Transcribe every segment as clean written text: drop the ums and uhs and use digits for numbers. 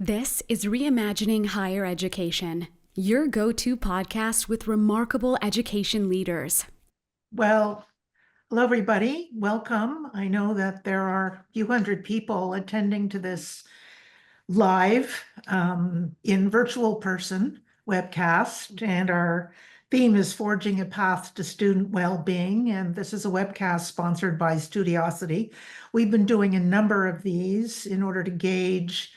This is Reimagining Higher Education, your go-to podcast with remarkable education leaders. Well, hello, everybody. Welcome. I know that there are a few hundred people attending to this live in virtual person webcast, and our theme is Forging a Path to Student Wellbeing, and this is a webcast sponsored by Studiosity. We've been doing a number of these in order to gauge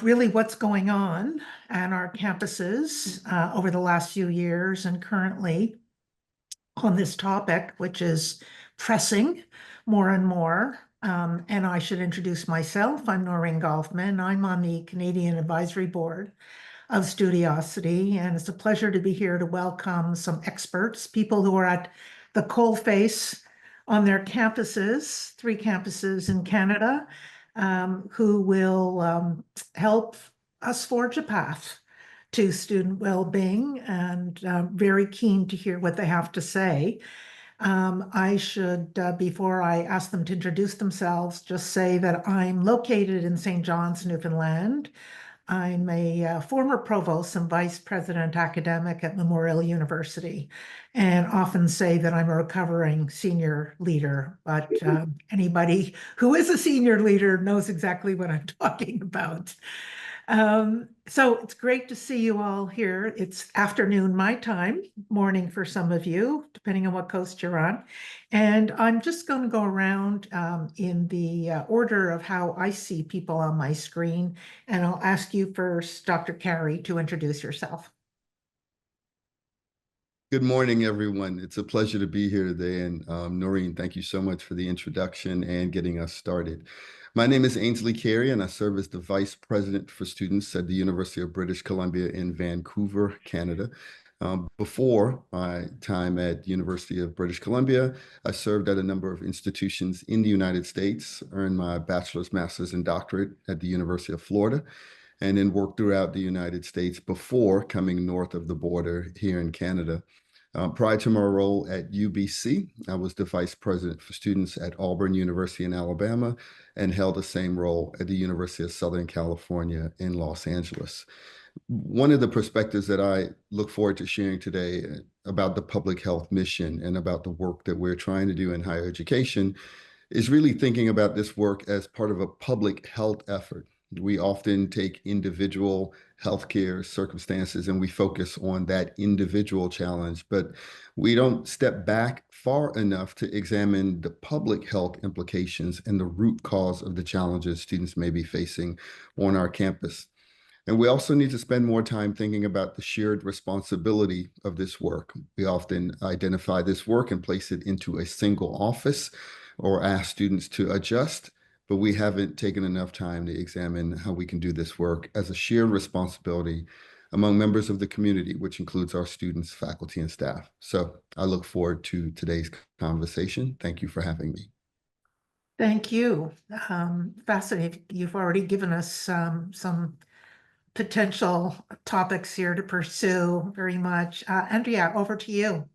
really what's going on at our campuses over the last few years and currently on this topic, which is pressing more and more. And I should introduce myself. I'm Noreen Golfman. I'm on the Canadian Advisory Board of Studiosity, and it's a pleasure to be here to welcome some experts, people who are at the coalface on their campuses, 3 campuses in Canada, who will help us forge a path to student well-being, and very keen to hear what they have to say. I should, before I ask them to introduce themselves, just say that I'm located in St. John's, Newfoundland. I'm a former provost and vice president academic at Memorial University, and often say that I'm a recovering senior leader, but anybody who is a senior leader knows exactly what I'm talking about. So it's great to see you all here. It's afternoon my time, morning for some of you, depending on what coast you're on. And I'm just going to go around in the order of how I see people on my screen. And I'll ask you first, Dr. Carry, to introduce yourself. Good morning, everyone. It's a pleasure to be here today. And Noreen, thank you so much for the introduction and getting us started. My name is Ainsley Carry, and I serve as the Vice President for Students at the University of British Columbia in Vancouver, Canada. Before my time at University of British Columbia, I served at a number of institutions in the United States, earned my bachelor's, master's, and doctorate at the University of Florida, and then worked throughout the United States before coming north of the border here in Canada. Prior to my role at UBC, I was the Vice President for Students at Auburn University in Alabama and held the same role at the University of Southern California in Los Angeles. One of the perspectives that I look forward to sharing today about the public health mission and about the work that we're trying to do in higher education is really thinking about this work as part of a public health effort. We often take individual healthcare circumstances and we focus on that individual challenge, but we don't step back far enough to examine the public health implications and the root cause of the challenges students may be facing on our campus. And we also need to spend more time thinking about the shared responsibility of this work. We often identify this work and place it into a single office or ask students to adjust, but we haven't taken enough time to examine how we can do this work as a shared responsibility among members of the community, which includes our students, faculty, and staff. So I look forward to today's conversation. Thank you for having me. Thank you. Fascinating. You've already given us some potential topics here to pursue very much. Andrea, over to you.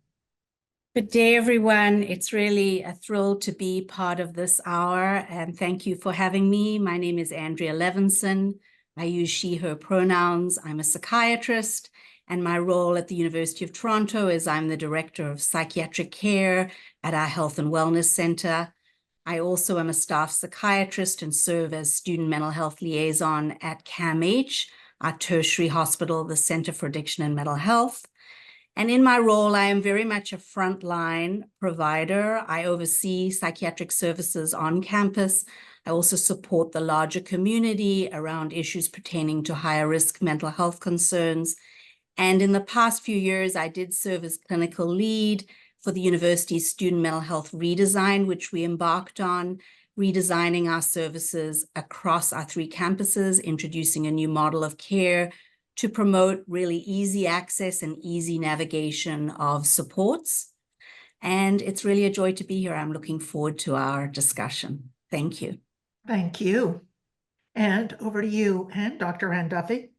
Good day, everyone. It's really a thrill to be part of this hour, and thank you for having me. My name is Andrea Levinson. I use she, her pronouns. I'm a psychiatrist, and my role at the University of Toronto is I'm the Director of Psychiatric Care at our Health and Wellness Centre. I also am a staff psychiatrist and serve as Student Mental Health Liaison at CAMH, our tertiary hospital, the Centre for Addiction and Mental Health. And in my role, I am very much a frontline provider. I oversee psychiatric services on campus. I also support the larger community around issues pertaining to higher risk mental health concerns. And in the past few years, I did serve as clinical lead for the university's student mental health redesign, which we embarked on, redesigning our services across our 3 campuses, introducing a new model of care to promote really easy access and easy navigation of supports. And it's really a joy to be here. I'm looking forward to our discussion. Thank you. Thank you. And over to you, Dr. Ann Duffy.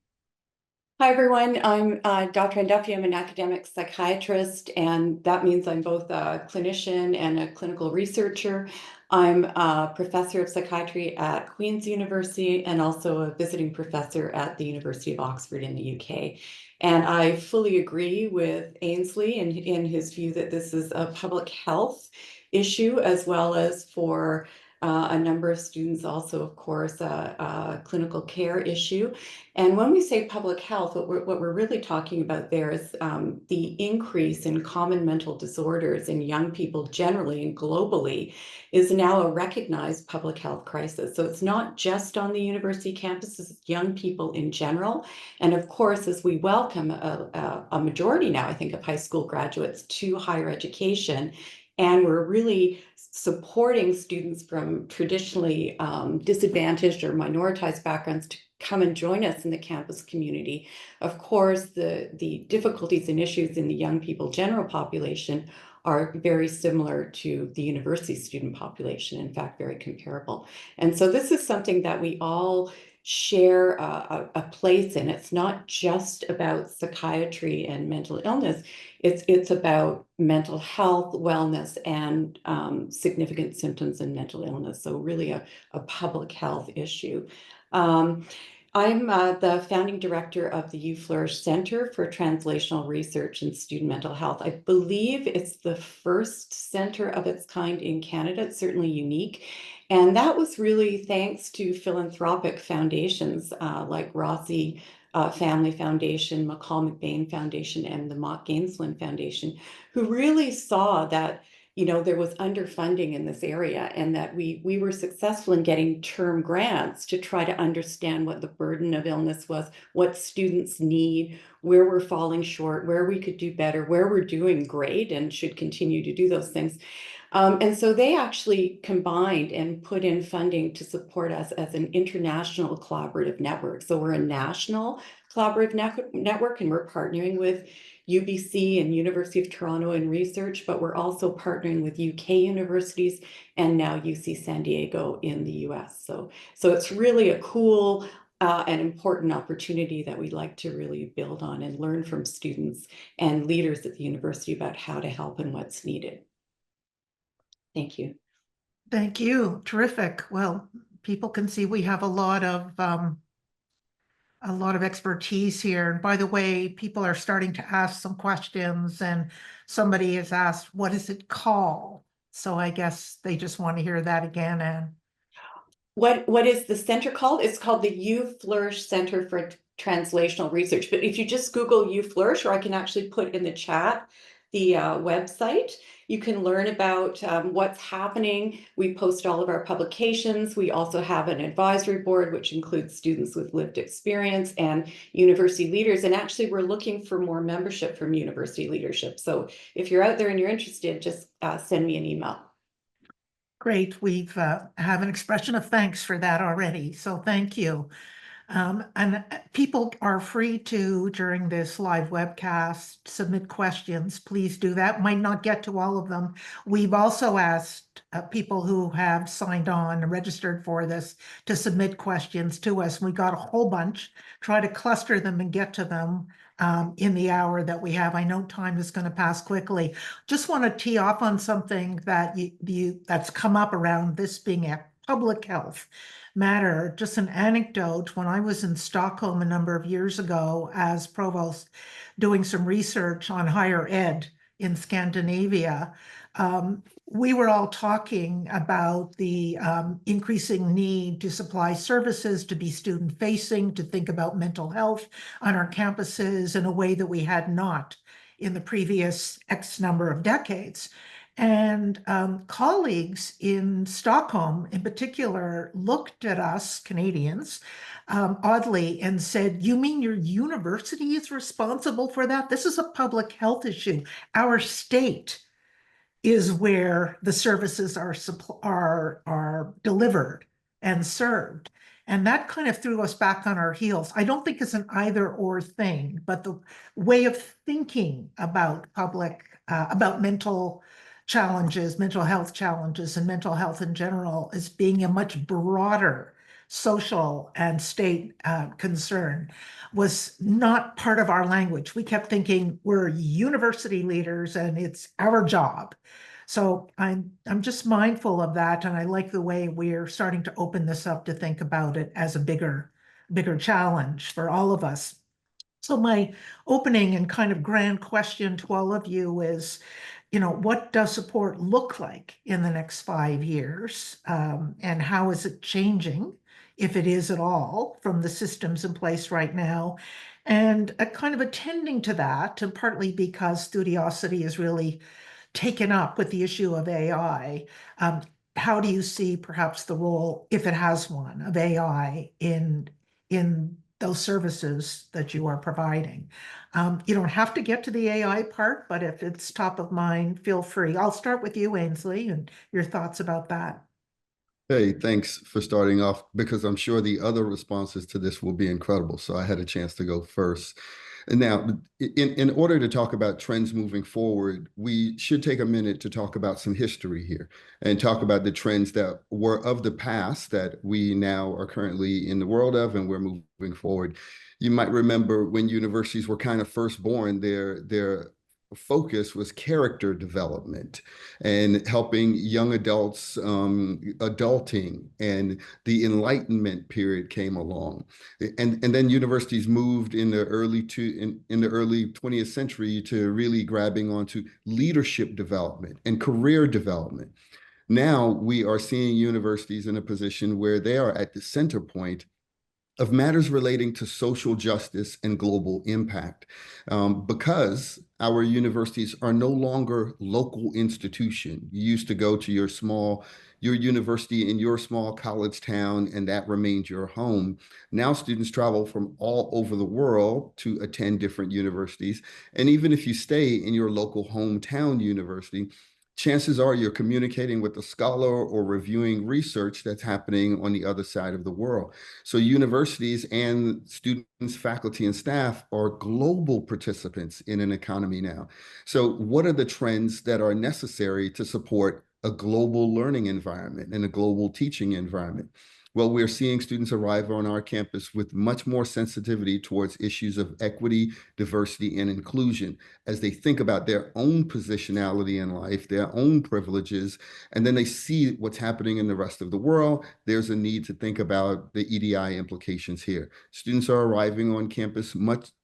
Hi, everyone. I'm Dr. Duffy. I'm an academic psychiatrist, and that means I'm both a clinician and a clinical researcher. I'm a professor of psychiatry at Queen's University and also a visiting professor at the University of Oxford in the UK. And I fully agree with Ainsley in his view that this is a public health issue, as well as for a number of students also, of course, a clinical care issue. And when we say public health, what we're really talking about there is the increase in common mental disorders in young people generally and globally is now a recognized public health crisis. So it's not just on the university campuses, it's young people in general. And of course, as we welcome a majority now, I think, of high school graduates to higher education, and we're really supporting students from traditionally disadvantaged or minoritized backgrounds to come and join us in the campus community. Of course, the difficulties and issues in the young people general population are very similar to the university student population, in fact, very comparable. And so this is something that we all share a place in. It's not just about psychiatry and mental illness. It's about mental health, wellness, and significant symptoms in mental illness. So really a public health issue. I'm the founding director of the YouFlourish Center for Translational Research in Student Mental Health. I believe it's the first center of its kind in Canada. It's certainly unique. And that was really thanks to philanthropic foundations like Rossi Family Foundation, McCall McBain Foundation, and the Mott Gainsland Foundation, who really saw that there was underfunding in this area, and that we were successful in getting term grants to try to understand what the burden of illness was, what students need, where we're falling short, where we could do better, where we're doing great and should continue to do those things. And so they actually combined and put in funding to support us as an international collaborative network. So we're a national collaborative network, and we're partnering with UBC and University of Toronto in research, but we're also partnering with UK universities and now UC San Diego in the US. So it's really a cool and important opportunity that we'd like to really build on and learn from students and leaders at the university about how to help and what's needed. Thank you. Thank you. Terrific. Well, people can see we have a lot of expertise here. And by the way, people are starting to ask some questions, and somebody has asked, what does it call? So I guess they just want to hear that again. And what is the center called? It's called the YouFlourish Center for Translational Research. But if you just Google YouFlourish, or I can actually put in the chat the website, you can learn about what's happening. We post all of our publications. We also have an advisory board, which includes students with lived experience and university leaders. And actually, we're looking for more membership from university leadership. So if you're out there and you're interested, just send me an email. great. We've have an expression of thanks for that already. So thank you. And people are free to, during this live webcast, submit questions. Please do that. Might not get to all of them. We've also asked people who have signed on and registered for this to submit questions to us. We got a whole bunch. Try to cluster them and get to them in the hour that we have. I know time is going to pass quickly. Just want to tee off on something that that's come up around this being a public health matter. Just an anecdote. When I was in Stockholm a number of years ago as provost doing some research on higher ed in Scandinavia, we were all talking about the increasing need to supply services, to be student facing, to think about mental health on our campuses in a way that we had not in the previous X number of decades. And colleagues in Stockholm, in particular, looked at us, Canadians, oddly and said, you mean your university is responsible for that? This is a public health issue. Our state is where the services are delivered and served. And that kind of threw us back on our heels. I don't think it's an either or thing, but the way of thinking about about mental challenges, mental health challenges, and mental health in general as being a much broader social and state concern was not part of our language. We kept thinking we're university leaders and it's our job. So I'm just mindful of that, and I like the way we're starting to open this up to think about it as a bigger challenge for all of us. So my opening and kind of grand question to all of you is, what does support look like in the next 5 years? And how is it changing, if it is at all, from the systems in place right now? And kind of attending to that, and partly because Studiosity is really taken up with the issue of AI, how do you see perhaps the role, if it has one, of AI in those services that you are providing? You don't have to get to the AI part, but if it's top of mind, feel free. I'll start with you, Ainsley, and your thoughts about that. Hey, thanks for starting off, because I'm sure the other responses to this will be incredible. So I had a chance to go first. And now, in order to talk about trends moving forward, we should take a minute to talk about some history here and talk about the trends that were of the past that we now are currently in the world of, and we're moving forward. You might remember when universities were kind of first born, their focus was character development and helping young adults adulting, and the Enlightenment period came along, and then universities moved in the early 20th century to really grabbing onto leadership development and career development. Now we are seeing universities in a position where they are at the center point of matters relating to social justice and global impact, because our universities are no longer local institution. You used to go to your university in your small college town, and that remained your home. Now students travel from all over the world to attend different universities. And even if you stay in your local hometown university, chances are you're communicating with a scholar or reviewing research that's happening on the other side of the world. So universities and students, faculty, and staff are global participants in an economy now. So what are the trends that are necessary to support a global learning environment and a global teaching environment? Well, we're seeing students arrive on our campus with much more sensitivity towards issues of equity, diversity, and inclusion as they think about their own positionality in life, their own privileges, and then they see what's happening in the rest of the world. There's a need to think about the EDI implications here. Students are arriving on campus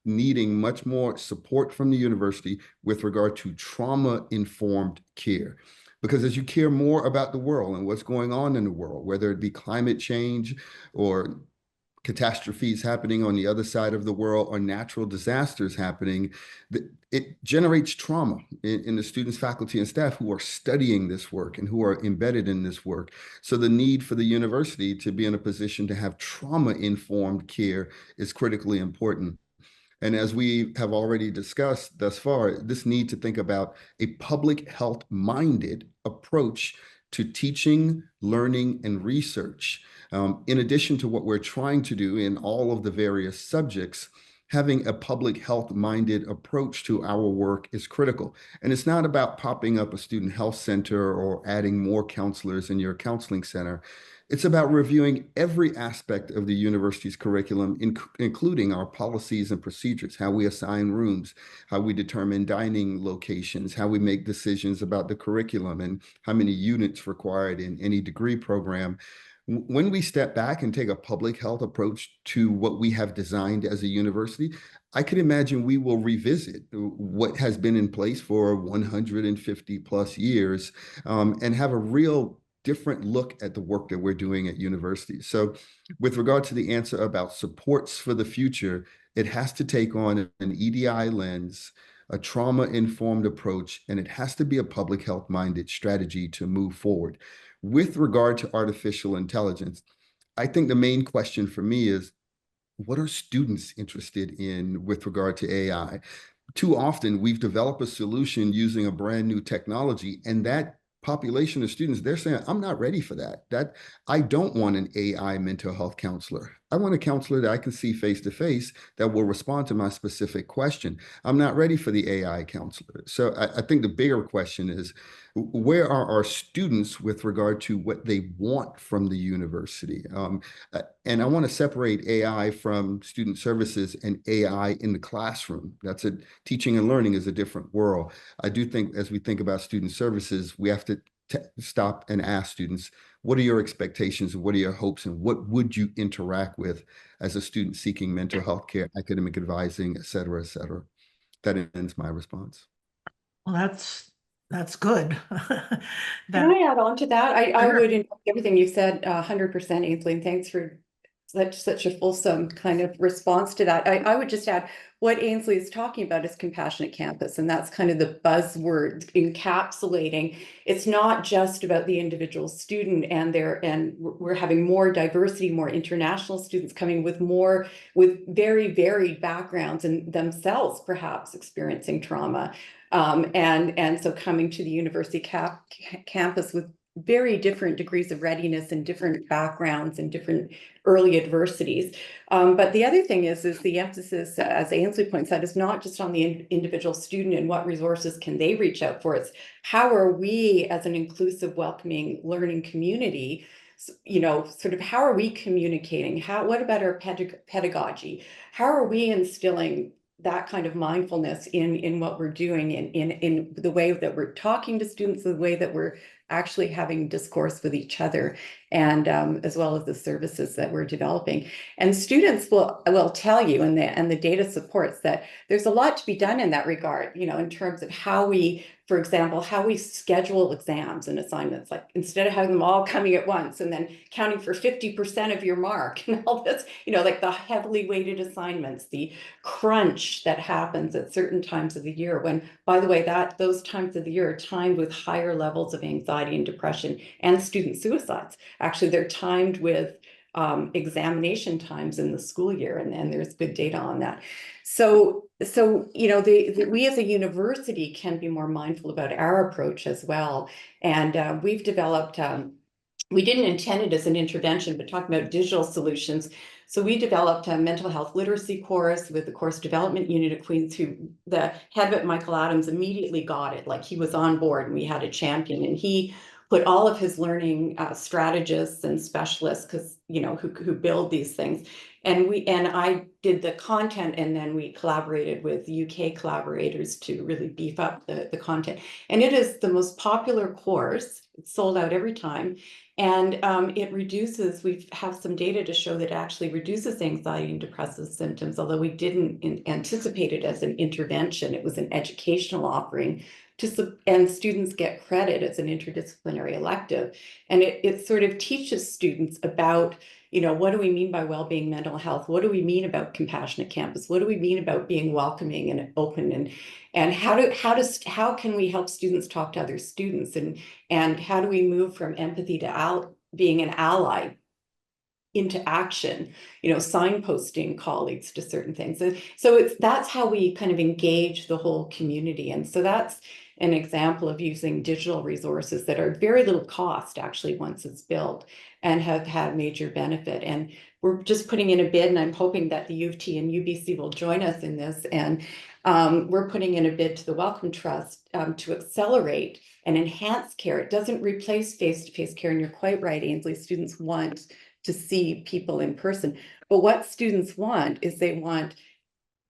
needing much more support from the university with regard to trauma-informed care. Because as you care more about the world and what's going on in the world, whether it be climate change or catastrophes happening on the other side of the world or natural disasters happening, it generates trauma in the students, faculty, and staff who are studying this work and who are embedded in this work. So the need for the university to be in a position to have trauma-informed care is critically important. And as we have already discussed thus far, this need to think about a public health minded approach to teaching, learning, and research. In addition to what we're trying to do in all of the various subjects, having a public health minded approach to our work is critical. And it's not about popping up a student health center or adding more counselors in your counseling center. It's about reviewing every aspect of the university's curriculum, including our policies and procedures, how we assign rooms, how we determine dining locations, how we make decisions about the curriculum, and how many units required in any degree program. When we step back and take a public health approach to what we have designed as a university, I could imagine we will revisit what has been in place for 150 plus years, and have a real different look at the work that we're doing at universities. So with regard to the answer about supports for the future, it has to take on an EDI lens, a trauma-informed approach, and it has to be a public health-minded strategy to move forward. With regard to artificial intelligence, I think the main question for me is, what are students interested in with regard to AI? Too often, we've developed a solution using a brand new technology, and that population of students, they're saying, I'm not ready for that. I don't want an AI mental health counselor. I want a counselor that I can see face to face that will respond to my specific question. I'm not ready for the AI counselor. So I think the bigger question is, where are our students with regard to what they want from the university? And I want to separate AI from student services and AI in the classroom. That's a teaching and learning is a different world. I do think as we think about student services, we have to stop and ask students, what are your expectations and what are your hopes and what would you interact with as a student seeking mental health care, academic advising, et cetera, et cetera. That ends my response. Well, that's good. Can I add on to that? I would endorse everything you said 100%, Ainsley, and thanks for such a fulsome kind of response to that. I would just add what Ainsley is talking about is compassionate campus, and that's kind of the buzzword encapsulating. It's not just about the individual student and we're having more diversity, more international students coming with very varied backgrounds and themselves perhaps experiencing trauma. And so coming to the university campus with very different degrees of readiness and different backgrounds and different early adversities. But the other thing is the emphasis, as Ainsley points out, is not just on the individual student and what resources can they reach out for. It's how are we as an inclusive, welcoming learning community, sort of how are we communicating? What about our pedagogy? How are we instilling that kind of mindfulness in what we're doing, in the way that we're talking to students, the way that we're actually having discourse with each other, and as well as the services that we're developing. And students will tell you, and the data supports that there's a lot to be done in that regard, in terms of how we, for example, how we schedule exams and assignments, like instead of having them all coming at once and then counting for 50% of your mark and all this, like the heavily weighted assignments, the crunch that happens at certain times of the year, when, by the way, those times of the year are timed with higher levels of anxiety and depression and student suicides. Actually, they're timed with examination times in the school year, and there's good data on that. So we as a university can be more mindful about our approach as well. And we've developed, we didn't intend it as an intervention, but talking about digital solutions. So we developed a mental health literacy course with the course development unit at Queen's, who the head of it, Michael Adams, immediately got it. Like, he was on board and we had a champion, and he put all of his learning strategists and specialists, because who build these things, and I did the content, and then we collaborated with UK collaborators to really beef up the content. And it is the most popular course. It's sold out every time. And it reduces, we have some data to show that it actually reduces anxiety and depressive symptoms, although we didn't anticipate it as an intervention. It was an educational offering and students get credit as an interdisciplinary elective. And it sort of teaches students about, what do we mean by well-being mental health? What do we mean about compassionate campus? What do we mean about being welcoming and open? And how can we help students talk to other students? And how do we move from empathy to being an ally into action, signposting colleagues to certain things. So that's how we kind of engage the whole community. And so that's an example of using digital resources that are very little cost, actually, once it's built, and have had major benefit. And we're just putting in a bid, and I'm hoping that the U of T and UBC will join us in this. And we're putting in a bid to the Wellcome Trust to accelerate and enhance care. It doesn't replace face-to-face care, and you're quite right, Ainsley. Students want to see people in person, but what students want is they want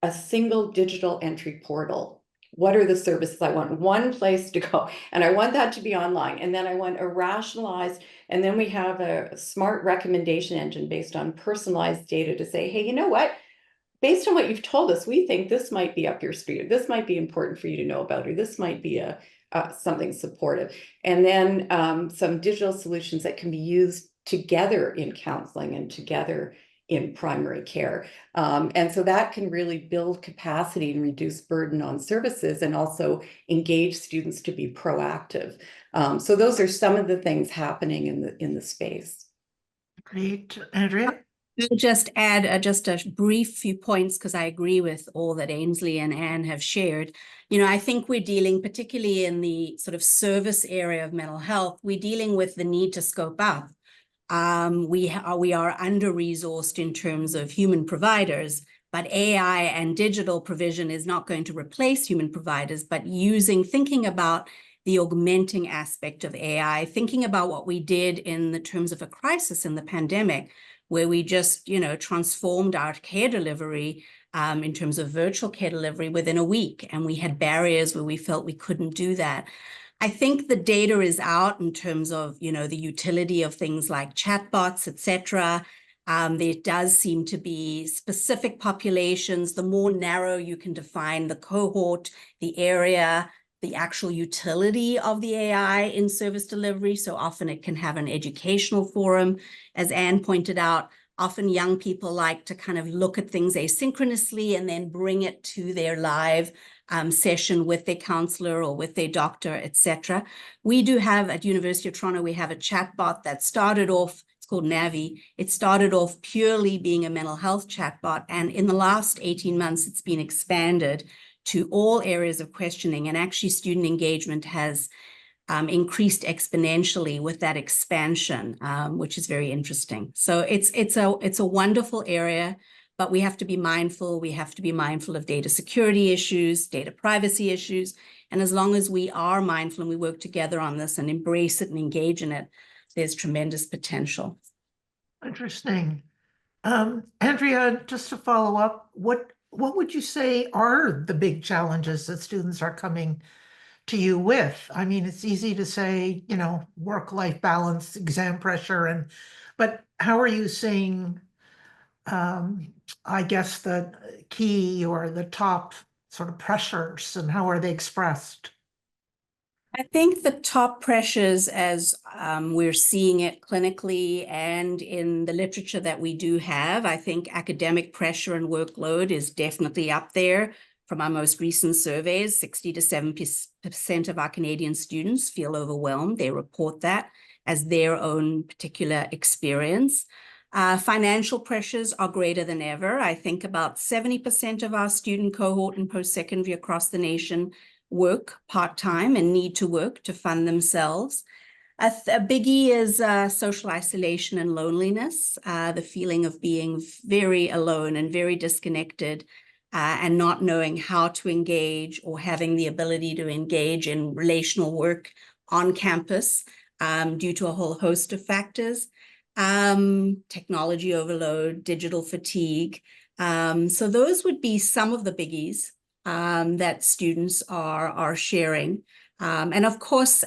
a single digital entry portal. What are the services? I want one place to go, and I want that to be online. And then I want a rationalized, and then we have a smart recommendation engine based on personalized data to say, hey, you know what? Based on what you've told us, we think this might be up your street, or this might be important for you to know about, or this might be something supportive. And then some digital solutions that can be used together in counseling and together in primary care. And so that can really build capacity and reduce burden on services, and also engage students to be proactive. So those are some of the things happening in the space. Great. Andrea? I'll just add just a brief few points, because I agree with all that Ainsley and Anne have shared. I think we're dealing, particularly in the sort of service area of mental health, we're dealing with the need to scope up. We are under-resourced in terms of human providers, but AI and digital provision is not going to replace human providers, but thinking about the augmenting aspect of AI, thinking about what we did in the terms of a crisis in the pandemic, where we just, transformed our care delivery in terms of virtual care delivery within a week. And we had barriers where we felt we couldn't do that. I think the data is out in terms of, the utility of things like chatbots, et cetera. There does seem to be specific populations. The more narrow you can define the cohort, the area, the actual utility of the AI in service delivery. So often it can have an educational forum. As Anne pointed out, often young people like to kind of look at things asynchronously and then bring it to their live session with their counselor or with their doctor, etc. We do have at University of Toronto, we have a chatbot that started off, it's called Navi. It started off purely being a mental health chatbot. And in the last 18 months, it's been expanded to all areas of questioning. And actually student engagement has increased exponentially with that expansion, which is very interesting. So it's a wonderful area, but we have to be mindful. We have to be mindful of data security issues, data privacy issues. And as long as we are mindful and we work together on this and embrace it and engage in it, there's tremendous potential. Interesting. Andrea, just to follow up, what would you say are the big challenges that students are coming to you with? I mean, it's easy to say, work-life balance, exam pressure, but how are you seeing, I guess, the key or the top sort of pressures, and how are they expressed? I think the top pressures, as we're seeing it clinically and in the literature that we do have, I think academic pressure and workload is definitely up there. From our most recent surveys, 60 to 70% of our Canadian students feel overwhelmed. They report that as their own particular experience. Financial pressures are greater than ever. I think about 70% of our student cohort in post-secondary across the nation work part-time and need to work to fund themselves. A biggie is social isolation and loneliness, the feeling of being very alone and very disconnected, and not knowing how to engage or having the ability to engage in relational work on campus due to a whole host of factors. Technology overload, digital fatigue. So those would be some of the biggies that students are sharing. And of course,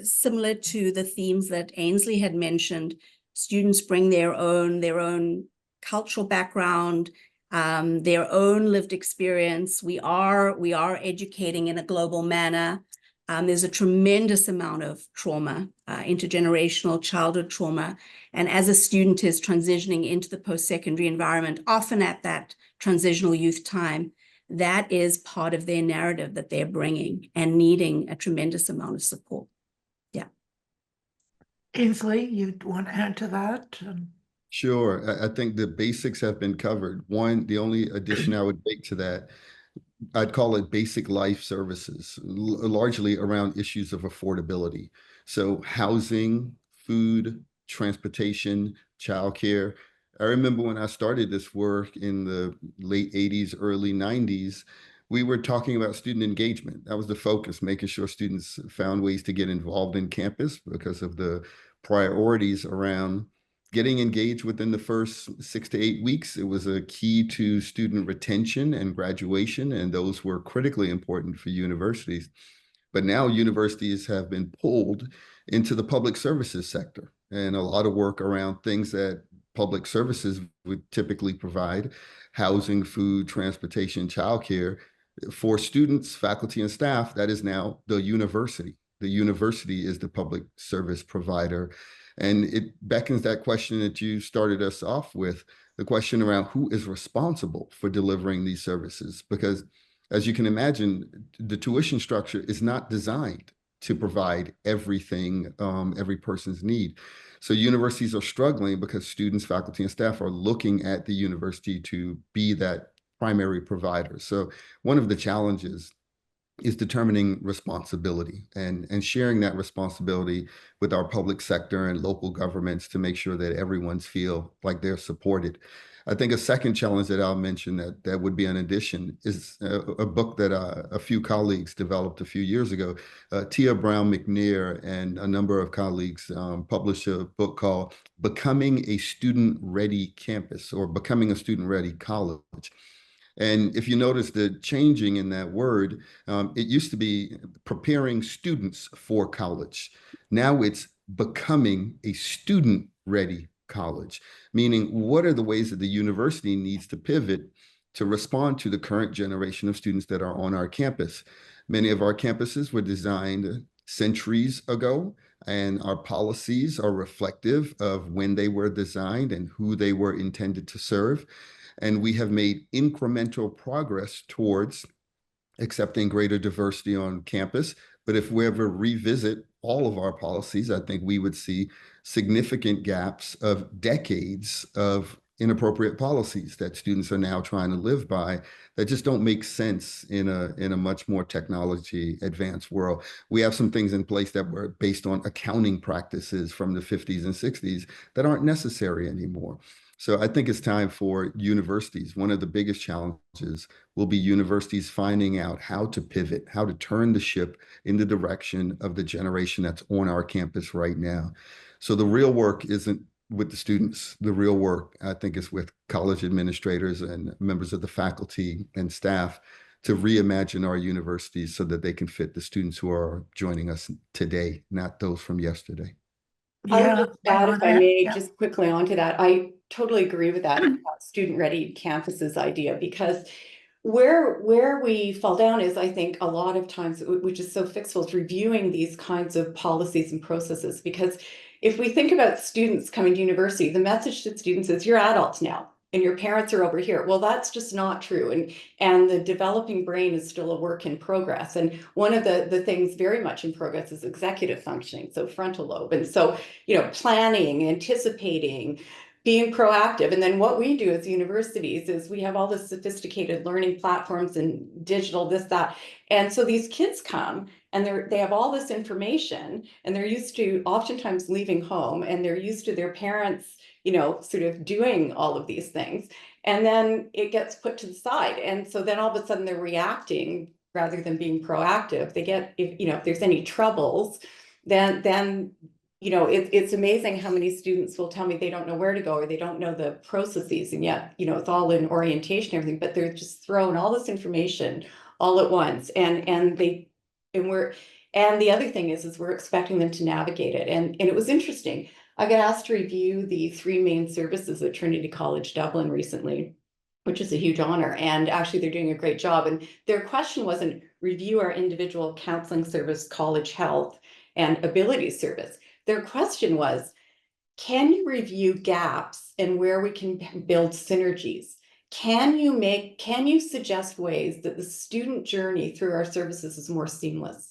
similar to the themes that Ainsley had mentioned, students bring their own cultural background, their own lived experience. We are educating in a global manner. There's a tremendous amount of trauma, intergenerational childhood trauma. And as a student is transitioning into the post-secondary environment, often at that transitional youth time, that is part of their narrative that they're bringing and needing a tremendous amount of support. Yeah. Ainsley, you'd want to add to that? Sure. I think the basics have been covered. One, the only addition I would make to that, I'd call it basic life services, largely around issues of affordability. So housing, food, transportation, childcare. I remember when I started this work in the late 80s, early 90s, we were talking about student engagement. That was the focus, making sure students found ways to get involved in campus because of the priorities around getting engaged within the first 6 to 8 weeks. It was a key to student retention and graduation, and those were critically important for universities. But now universities have been pulled into the public services sector, and a lot of work around things that public services would typically provide: housing, food, transportation, childcare. For students, faculty, and staff, that is now the university. The university is the public service provider. And it beckons that question that you started us off with, the question around who is responsible for delivering these services. Because as you can imagine, the tuition structure is not designed to provide everything every person's need. So universities are struggling because students, faculty, and staff are looking at the university to be that primary provider. So one of the challenges is determining responsibility and sharing that responsibility with our public sector and local governments to make sure that everyone's feel like they're supported. I think a second challenge that I'll mention that would be an addition is a book that a few colleagues developed a few years ago. Tia Brown McNair and a number of colleagues published a book called Becoming a Student-Ready Campus, or Becoming a Student-Ready College. And if you notice the changing in that word, it used to be preparing students for college. Now it's becoming a student-ready college, meaning what are the ways that the university needs to pivot to respond to the current generation of students that are on our campus. Many of our campuses were designed centuries ago, and our policies are reflective of when they were designed and who they were intended to serve. And we have made incremental progress towards accepting greater diversity on campus. But if we ever revisit all of our policies, I think we would see significant gaps of decades of inappropriate policies that students are now trying to live by that just don't make sense in a much more technology advanced world. We have some things in place that were based on accounting practices from the 50s and 60s that aren't necessary anymore. So I think it's time for universities. One of the biggest challenges will be universities finding out how to pivot, how to turn the ship in the direction of the generation that's on our campus right now. So the real work isn't with the students. The real work, I think, is with college administrators and members of the faculty and staff to reimagine our universities so that they can fit the students who are joining us today, not those from yesterday. I would Yeah, just add, if I yeah, may, yeah. just quickly onto that. I totally agree with that student-ready campuses idea, because where we fall down is, I think, a lot of times, which is so fixable, is reviewing these kinds of policies and processes. Because if we think about students coming to university, the message to students is you're adults now and your parents are over here. Well, that's just not true. And the developing brain is still a work in progress. And one of the things very much in progress is executive functioning, so frontal lobe. And so, planning, anticipating, being proactive. And then what we do as universities is we have all this sophisticated learning platforms and digital, this, that. And so these kids come and they have all this information, and they're used to oftentimes leaving home, and they're used to their parents, sort of doing all of these things. And then it gets put to the side. And so then all of a sudden they're reacting rather than being proactive. They get, if there's any troubles, then it's amazing how many students will tell me they don't know where to go, or they don't know the processes, and yet, it's all in orientation and everything, but they're just throwing all this information all at once. And the other thing is we're expecting them to navigate it. And it was interesting. I got asked to review the 3 main services at Trinity College Dublin recently, which is a huge honor. And actually they're doing a great job. And their question wasn't review our individual counseling service, college health, and abilities service. Their question was, can you review gaps and where we can build synergies? Can you suggest ways that the student journey through our services is more seamless?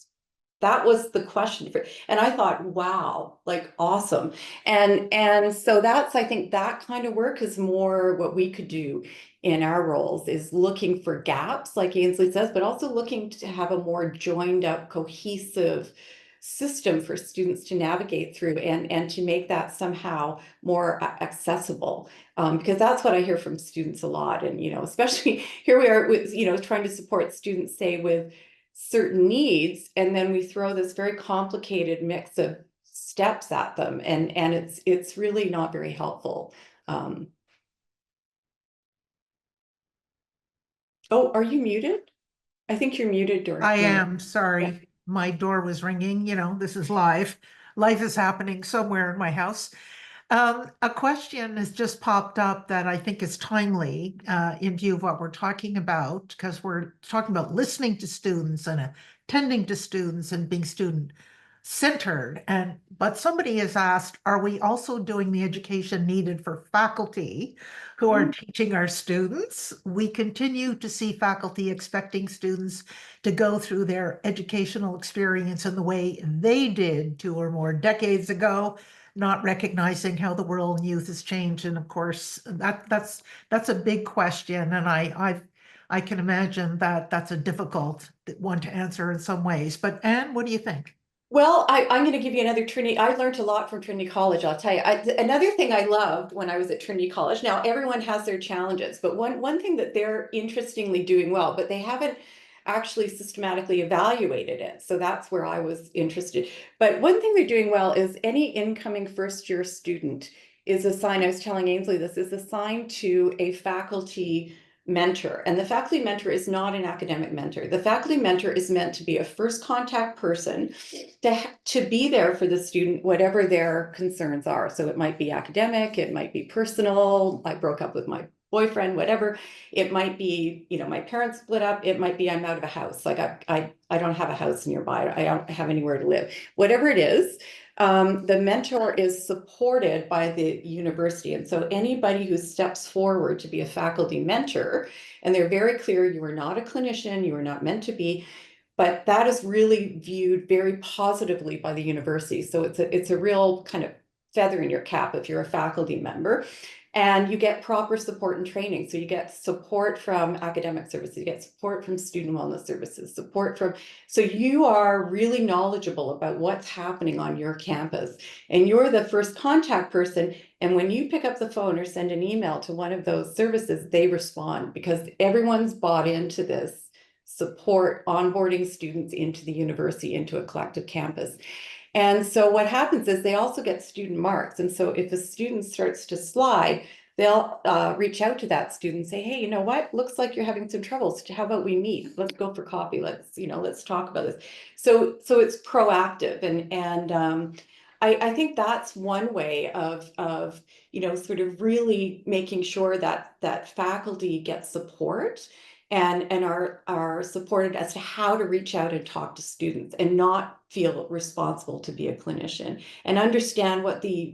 That was the question and I thought, wow, like awesome. And so that's, I think that kind of work is more what we could do in our roles, is looking for gaps, like Ainsley says, but also looking to have a more joined up, cohesive system for students to navigate through, and to make that somehow more accessible, because that's what I hear from students a lot. And especially here we are with trying to support students, say, with certain needs, and then we throw this very complicated mix of steps at them, and it's really not very helpful. Oh, are you muted? I think you're muted, Dorothy. I am, sorry. Yeah. My door was ringing, this is live. Life is happening somewhere in my house. A question has just popped up that I think is timely in view of what we're talking about, because we're talking about listening to students and attending to students and being student-centered. But somebody has asked, are we also doing the education needed for faculty who are teaching our students? We continue to see faculty expecting students to go through their educational experience in the way they did 2 or more decades ago, not recognizing how the world and youth has changed. And of course, that's a big question. And I can imagine that that's a difficult one to answer in some ways. But Anne, what do you think? Well, I'm going to give you another Trinity. I learned a lot from Trinity College, I'll tell you. Another thing I loved when I was at Trinity College, now everyone has their challenges, but one thing that they're interestingly doing well, but they haven't actually systematically evaluated it. So that's where I was interested. But one thing they're doing well is any incoming first-year student is assigned, I was telling Ainsley this, is assigned to a faculty mentor. And the faculty mentor is not an academic mentor. The faculty mentor is meant to be a first contact person to be there for the student, whatever their concerns are. So it might be academic, it might be personal, I broke up with my boyfriend, whatever. It might be, you know, my parents split up. It might be I'm out of a house. Like I don't have a house nearby. I don't have anywhere to live. Whatever it is, the mentor is supported by the university. And so anybody who steps forward to be a faculty mentor, and they're very clear, you are not a clinician, you are not meant to be, but that is really viewed very positively by the university. So it's a real kind of feather in your cap if you're a faculty member. And you get proper support and training. So you get support from academic services, you get support from student wellness services, support from, so you are really knowledgeable about what's happening on your campus. And you're the first contact person. And when you pick up the phone or send an email to one of those services, they respond because everyone's bought into this support, onboarding students into the university, into a collective campus. And so what happens is they also get student marks. And so if a student starts to slide, they'll reach out to that student and say, hey, you know what, looks like you're having some troubles. How about we meet? Let's go for coffee. Let's talk about this. So it's proactive. And I think that's one way of sort of really making sure that faculty get support and are supported as to how to reach out and talk to students and not feel responsible to be a clinician and understand what the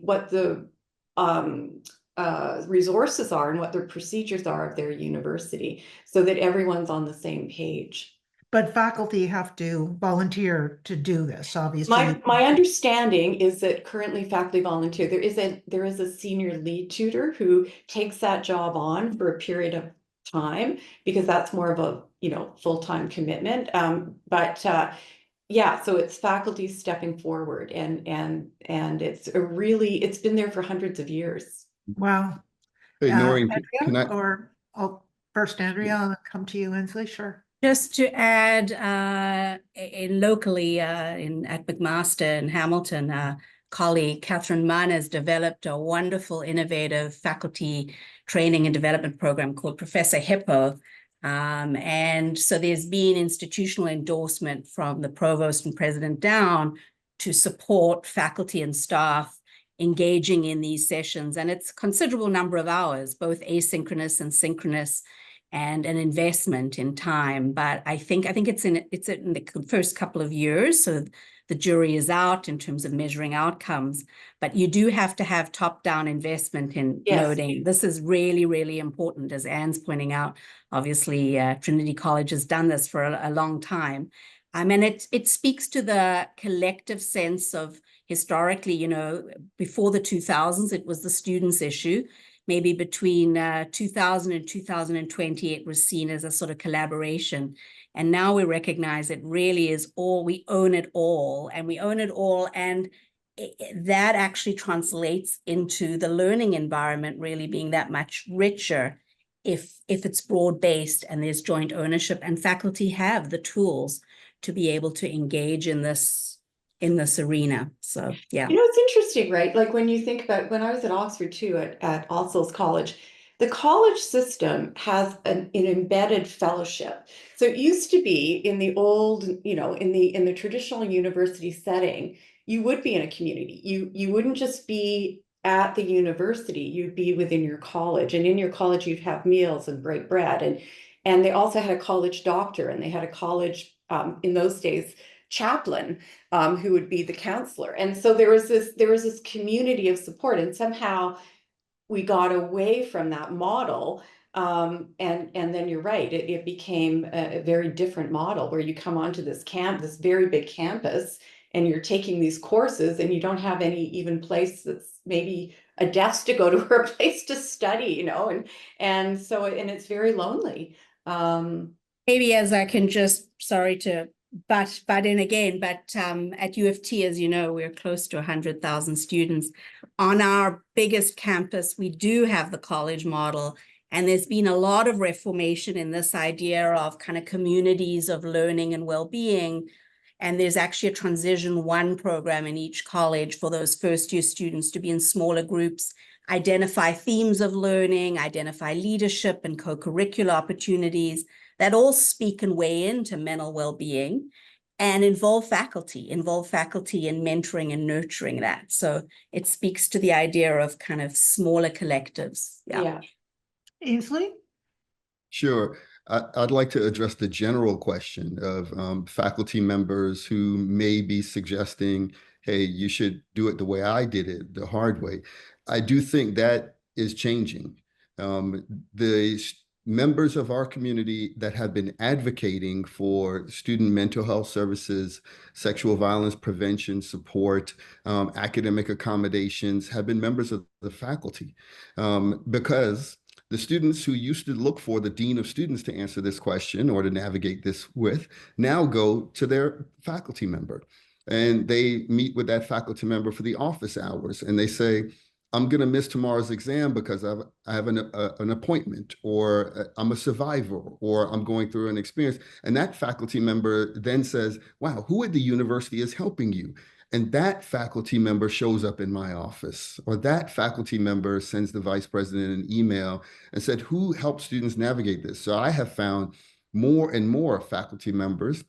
resources are and what their procedures are of their university so that everyone's on the same page. But faculty have to volunteer to do this, obviously. My understanding is that currently faculty volunteer. There is a senior lead tutor who takes that job on for a period of time because that's more of a full-time commitment. Yeah, so it's faculty stepping forward and it's been there for hundreds of years. Wow. Hey, Noreen, can Andrea, I? or first Andrea, I'll come to you, Ainsley. Sure. Just to add, locally at McMaster in Hamilton, colleague Catherine Mann has developed a wonderful, innovative faculty training and development program called Professor Hippo. And so there's been institutional endorsement from the provost and president down to support faculty and staff engaging in these sessions. And it's a considerable number of hours, both asynchronous and synchronous, and an investment in time. But I think it's in the first couple of years. So the jury is out in terms of measuring outcomes, but you do have to have top-down investment in noting this is really, really important, as Anne's pointing out. Obviously, Trinity College has done this for a long time. I mean, it speaks to the collective sense of historically, before the 2000s, it was the students' issue. Maybe between 2000 and 2020, it was seen as a sort of collaboration. And now we recognize it really is all, we own it all, and we own it all. And that actually translates into the learning environment really being that much richer if it's broad-based and there's joint ownership, and faculty have the tools to be able to engage in this arena. So, yeah. It's interesting, right? Like when you think about when I was at Oxford too, at All Souls College, the college system has an embedded fellowship. So it used to be in the old, in the traditional university setting, you would be in a community. You wouldn't just be at the university, you'd be within your college, and in your college you'd have meals and break bread, and they also had a college doctor, and they had a college in those days chaplain who would be the counselor. And so there was this community of support, and somehow we got away from that model. And then you're right, it became a very different model where you come onto this very big campus, and you're taking these courses, and you don't have any even place that's maybe a desk to go to or a place to study, you know, and so, and it's very lonely. Maybe as I can just, sorry to butt in again, but at U of T, as you know, we're close to 100,000 students. On our biggest campus, we do have the college model, and there's been a lot of reformation in this idea of kind of communities of learning and well-being. And there's actually a transition one program in each college for those first year students to be in smaller groups, identify themes of learning, identify leadership and co-curricular opportunities that all speak and weigh into mental well-being, and involve faculty in mentoring and nurturing that. So it speaks to the idea of kind of smaller collectives. Yeah. Ainsley? Sure. I'd like to address the general question of faculty members who may be suggesting, hey, you should do it the way I did it, the hard way. I do think that is changing. The members of our community that have been advocating for student mental health services, sexual violence prevention support, academic accommodations have been members of the faculty because the students who used to look for the dean of students to answer this question or to navigate this with now go to their faculty member, and they meet with that faculty member for the office hours, and they say, I'm going to miss tomorrow's exam because I have an appointment, or I'm a survivor, or I'm going through an experience. And that faculty member then says, wow, who at the university is helping you? And that faculty member shows up in my office, or that faculty member sends the vice president an email and said, who helps students navigate this? So I have found more and more faculty members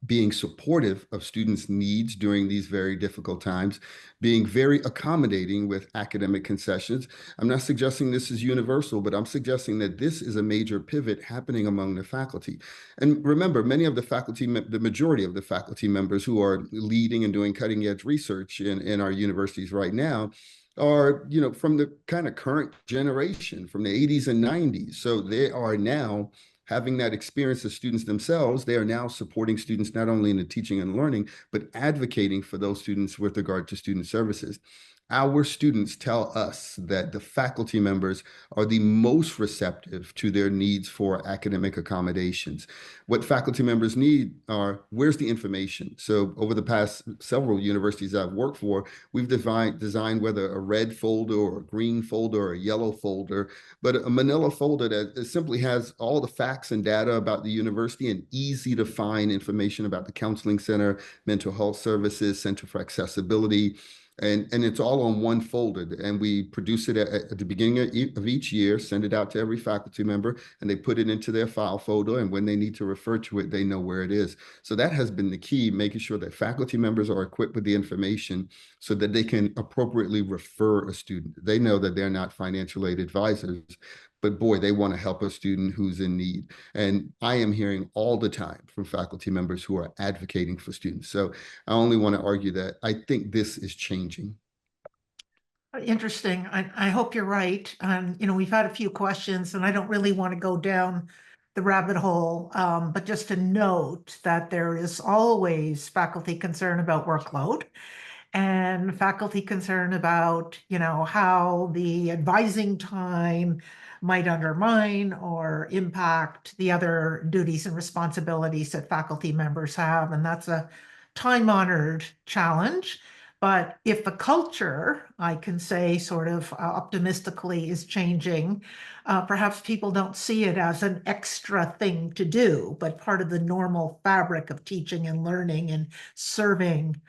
being supportive of students' needs during these very difficult times, being very accommodating with academic concessions. I'm not suggesting this is universal, but I'm suggesting that this is a major pivot happening among the faculty. And remember, many of the faculty, the majority of the faculty members who are leading and doing cutting edge research in our universities right now are, you know, from the kind of current generation, from the 80s and 90s. So they are now having that experience as students themselves. They are now supporting students not only in the teaching and learning, but advocating for those students with regard to student services. Our students tell us that the faculty members are the most receptive to their needs for academic accommodations. What faculty members need are, where's the information? So over the past several universities I've worked for, we've designed whether a red folder or a green folder or a yellow folder, but a manila folder that simply has all the facts and data about the university and easy to find information about the counseling center, mental health services, Center for Accessibility. And it's all on one folder, and we produce it at the beginning of each year, send it out to every faculty member, and they put it into their file folder, and when they need to refer to it, they know where it is. So that has been the key, making sure that faculty members are equipped with the information so that they can appropriately refer a student. They know that they're not financial aid advisors, but boy, they want to help a student who's in need. And I am hearing all the time from faculty members who are advocating for students. So I only want to argue that I think this is changing. Interesting. I hope you're right. You know, we've had a few questions, and I don't really want to go down the rabbit hole, but just to note that there is always faculty concern about workload, and faculty concern about, you know, how the advising time might undermine or impact the other duties and responsibilities that faculty members have. And that's a time-honored challenge. But if the culture, I can say sort of optimistically, is changing, perhaps people don't see it as an extra thing to do, but part of the normal fabric of teaching and learning and serving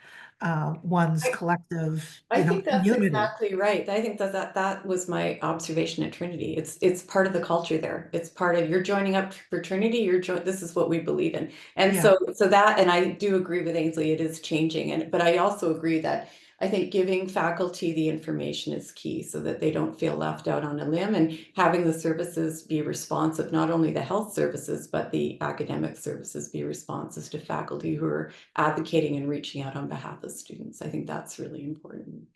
one's collective, I think that's community. exactly right. I think that was my observation at Trinity. It's part of the culture there. It's part of, you're joining up fraternity. This is what we believe in, and Yeah. so that, and I do agree with Ainsley. It is changing, but I also agree that I think giving faculty the information is key so that they don't feel left out on a limb, and having the services be responsive, not only the health services, but the academic services be responsive to faculty who are advocating and reaching out on behalf of students. I think that's really important.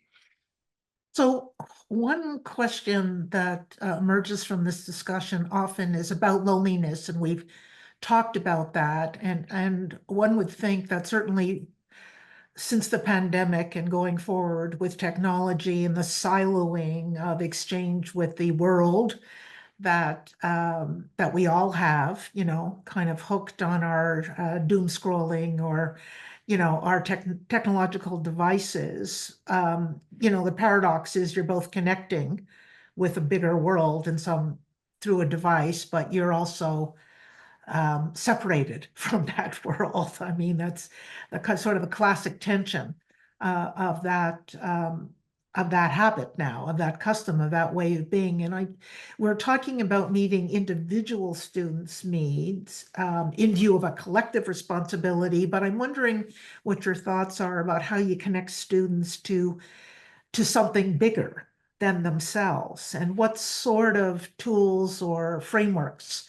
So one question that emerges from this discussion often is about loneliness, and we've talked about that. And one would think that certainly since the pandemic and going forward with technology and the siloing of exchange with the world that that we all have, kind of hooked on our doom scrolling or, our technological devices. The paradox is you're both connecting with a bigger world and some through a device, but you're also separated from that world. I mean, that's the sort of the classic tension of that habit now, of that custom, of that way of being. And we're talking about meeting individual students' needs in view of a collective responsibility. But I'm wondering what your thoughts are about how you connect students to something bigger than themselves, and what sort of tools or frameworks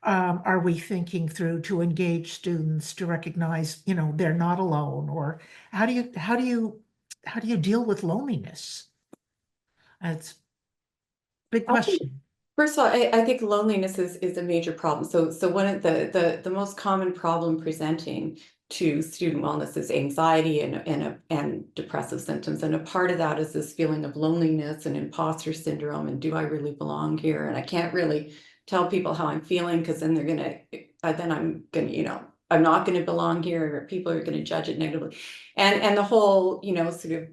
are we thinking through to engage students to recognize, they're not alone, or how do you deal with loneliness? It's a big question. First of all, I think loneliness is a major problem. So one of the most common problem presenting to student wellness is anxiety and depressive symptoms. And a part of that is this feeling of loneliness and imposter syndrome, and do I really belong here? And I can't really tell people how I'm feeling, because then I'm not gonna belong here, or people are gonna judge it negatively. And the whole, sort of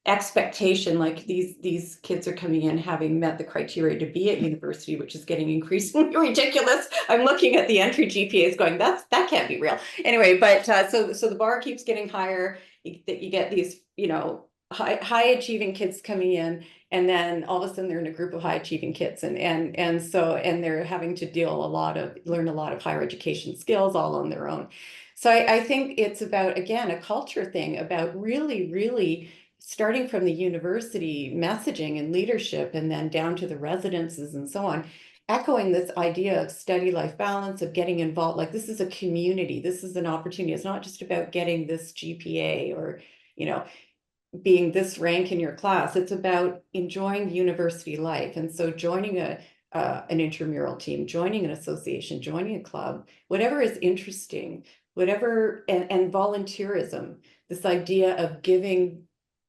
expectation, like these kids are coming in having met the criteria to be at university, which is getting increasingly ridiculous. I'm looking at the entry GPAs going, that can't be real. Anyway, but so the bar keeps getting higher. You get these, high achieving kids coming in, and then all of a sudden they're in a group of high achieving kids, and they're having to learn a lot of higher education skills all on their own. So I think it's about, again, a culture thing, about really starting from the university messaging and leadership, and then down to the residences and so on, echoing this idea of study life balance, of getting involved. Like, this is a community, this is an opportunity. It's not just about getting this GPA or, being this rank in your class. It's about enjoying university life. And so joining an intramural team, joining an association, joining a club, whatever is interesting, whatever, and volunteerism, this idea of giving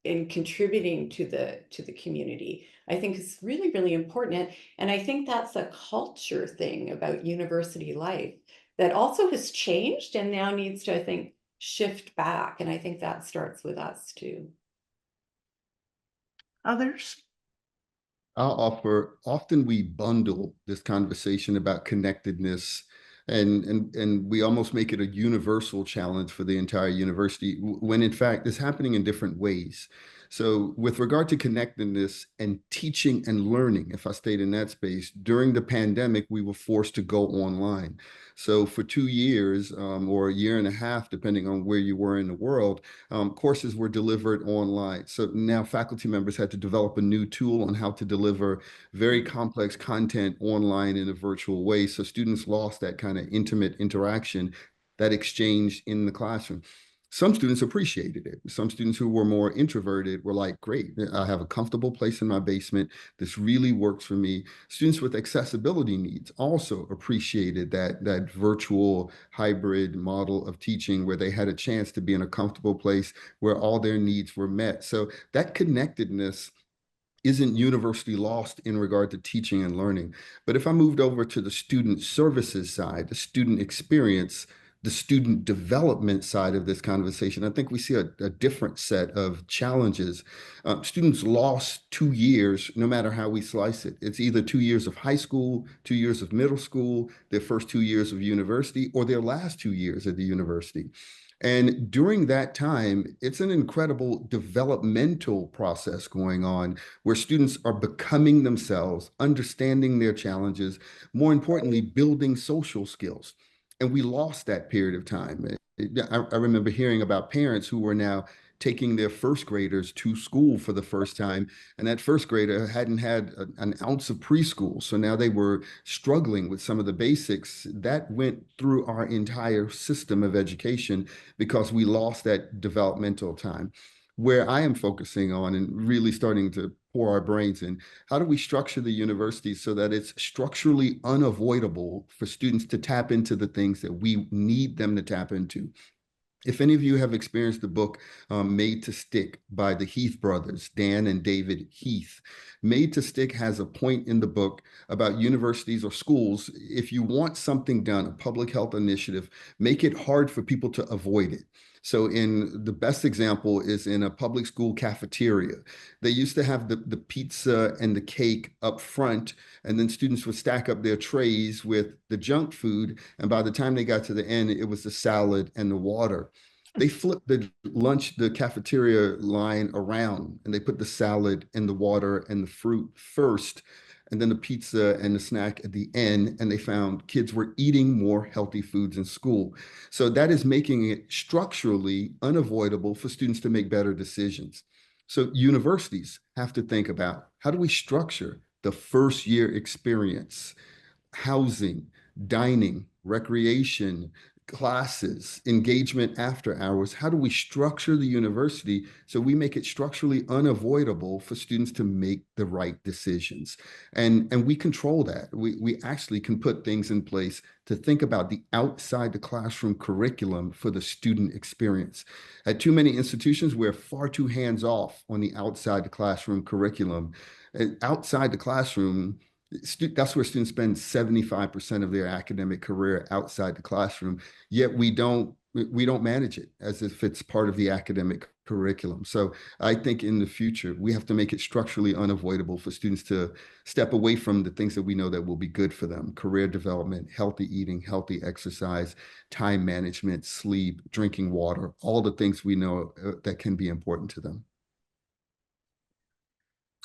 and contributing to the community, I think is really important. And I think that's a culture thing about university life that also has changed and now needs to, I think, shift back. And I think that starts with us too. Others? I'll offer, often we bundle this conversation about connectedness, and we almost make it a universal challenge for the entire university, when in fact it's happening in different ways. So with regard to connectedness and teaching and learning, if I stayed in that space, during the pandemic, we were forced to go online. So for 2 years or a year and a half, depending on where you were in the world, courses were delivered online. So now faculty members had to develop a new tool on how to deliver very complex content online in a virtual way. So students lost that kind of intimate interaction, that exchange in the classroom. Some students appreciated it. Some students who were more introverted were like, great, I have a comfortable place in my basement. This really works for me. Students with accessibility needs also appreciated that virtual hybrid model of teaching, where they had a chance to be in a comfortable place where all their needs were met. So that connectedness isn't universally lost in regard to teaching and learning. But if I moved over to the student services side, the student experience, the student development side of this conversation, I think we see a different set of challenges. Students lost 2 years, no matter how we slice it. It's either 2 years of high school, 2 years of middle school, their first 2 years of university, or their last 2 years at the university. And during that time, it's an incredible developmental process going on, where students are becoming themselves, understanding their challenges, more importantly, building social skills. And we lost that period of time. I remember hearing about parents who were now taking their first graders to school for the first time, and that first grader hadn't had an ounce of preschool. So now they were struggling with some of the basics. That went through our entire system of education because we lost that developmental time. Where I am focusing on and really starting to pour our brains in, how do we structure the university so that it's structurally unavoidable for students to tap into the things that we need them to tap into? If any of you have experienced the book Made to Stick by the Heath brothers, Dan and David Heath, Made to Stick has a point in the book about universities or schools. If you want something done, a public health initiative, make it hard for people to avoid it. So the best example is in a public school cafeteria. They used to have the pizza and the cake up front, and then students would stack up their trays with the junk food. And by the time they got to the end, it was the salad and the water. They flipped the cafeteria line around, and they put the salad and the water and the fruit first, and then the pizza and the snack at the end. And they found kids were eating more healthy foods in school. So that is making it structurally unavoidable for students to make better decisions. So universities have to think about, how do we structure the first year experience, housing, dining, recreation, classes, engagement after hours? How do we structure the university so we make it structurally unavoidable for students to make the right decisions? And we control that. We actually can put things in place to think about the outside the classroom curriculum for the student experience. At too many institutions, we're far too hands off on the outside the classroom curriculum. Outside the classroom, that's where students spend 75% of their academic career, outside the classroom, yet we don't manage it as if it's part of the academic curriculum. So I think in the future, we have to make it structurally unavoidable for students to step away from the things that we know that will be good for them: career development, healthy eating, healthy exercise, time management, sleep, drinking water, all the things we know that can be important to them.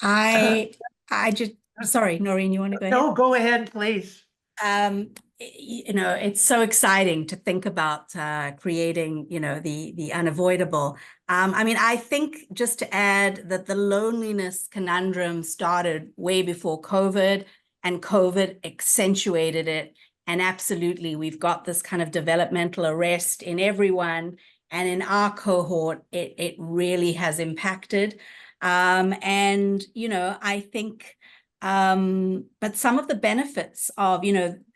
I just, sorry, Noreen, you want to go ahead? No, go ahead, please. It's so exciting to think about creating, the unavoidable. I think, just to add, that the loneliness conundrum started way before COVID, and COVID accentuated it. And absolutely, we've got this kind of developmental arrest in everyone. And in our cohort, it really has impacted. I think, but some of the benefits of,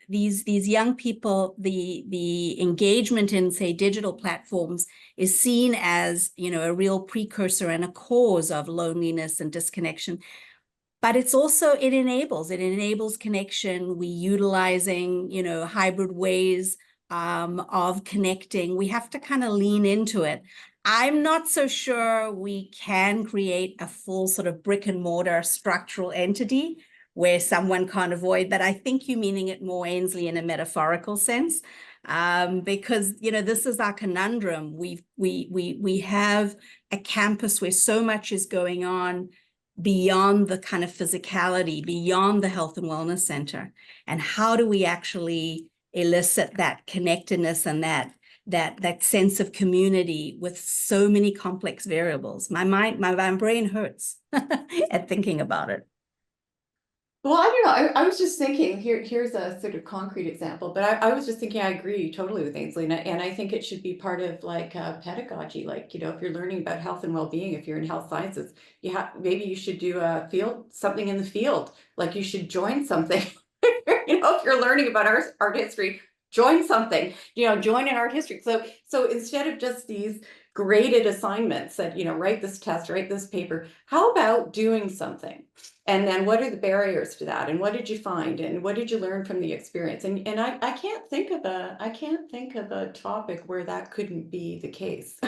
these young people, the engagement in, say, digital platforms is seen as, a real precursor and a cause of loneliness and disconnection. But it's also, it enables connection. We utilizing, hybrid ways of connecting. We have to kind of lean into it. I'm not so sure we can create a full sort of brick and mortar structural entity where someone can't avoid, but I think you're meaning it more, Ainsley, in a metaphorical sense, because, this is our conundrum. We have a campus where so much is going on beyond the kind of physicality, beyond the health and wellness center. And how do we actually elicit that connectedness and that sense of community with so many complex variables? My brain hurts at thinking about it. Well, I don't know. I was just thinking, here's a sort of concrete example, but I was just thinking, I agree totally with Ainsley. And I think it should be part of like pedagogy. Like, if you're learning about health and well-being, if you're in health sciences, maybe you should do something in the field. Like, you should join something. If you're learning about art history, join something, join an art history. So instead of just these graded assignments that, write this test, write this paper, how about doing something? And then what are the barriers to that? And what did you find? And what did you learn from the experience? And I can't think of a topic where that couldn't be the case.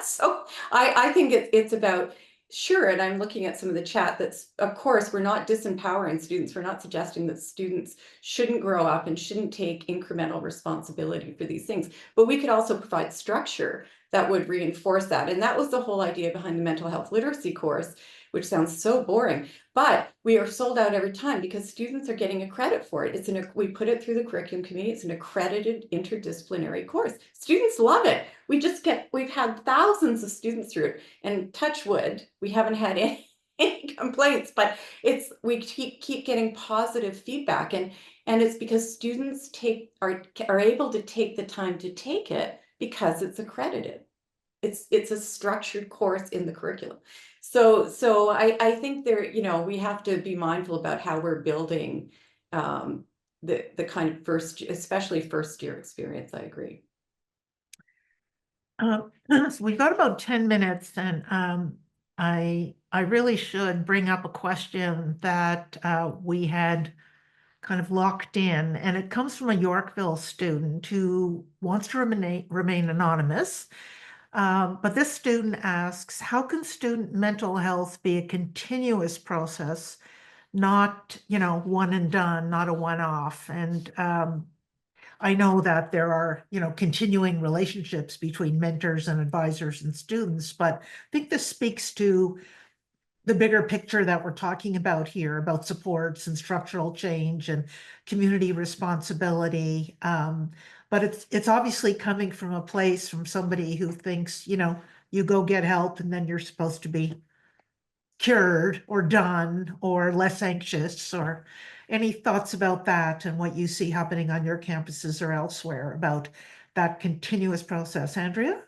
So I think it's about, sure, and I'm looking at some of the chat, that's, of course, we're not disempowering students. We're not suggesting that students shouldn't grow up and shouldn't take incremental responsibility for these things. But we could also provide structure that would reinforce that. And that was the whole idea behind the mental health literacy course, which sounds so boring, but we are sold out every time because students are getting a credit for it. We put it through the curriculum committee. It's an accredited interdisciplinary course. Students love it. We've had thousands of students through it, and touch wood, we haven't had any complaints, but we keep getting positive feedback. And it's because students are able to take the time to take it because it's accredited. It's a structured course in the curriculum. So I think we have to be mindful about how we're building the kind of especially first year experience. I agree. So we've got about 10 minutes, and I really should bring up a question that we had kind of locked in, and it comes from a Yorkville student who wants to remain anonymous. But this student asks, how can student mental health be a continuous process, not, one and done, not a one-off? And I know that there are, continuing relationships between mentors and advisors and students, but I think this speaks to the bigger picture that we're talking about here, about supports and structural change and community responsibility. But it's obviously coming from a place from somebody who thinks, you go get help and then you're supposed to be cured or done or less anxious. Or any thoughts about that and what you see happening on your campuses or elsewhere about that continuous process? Andrea?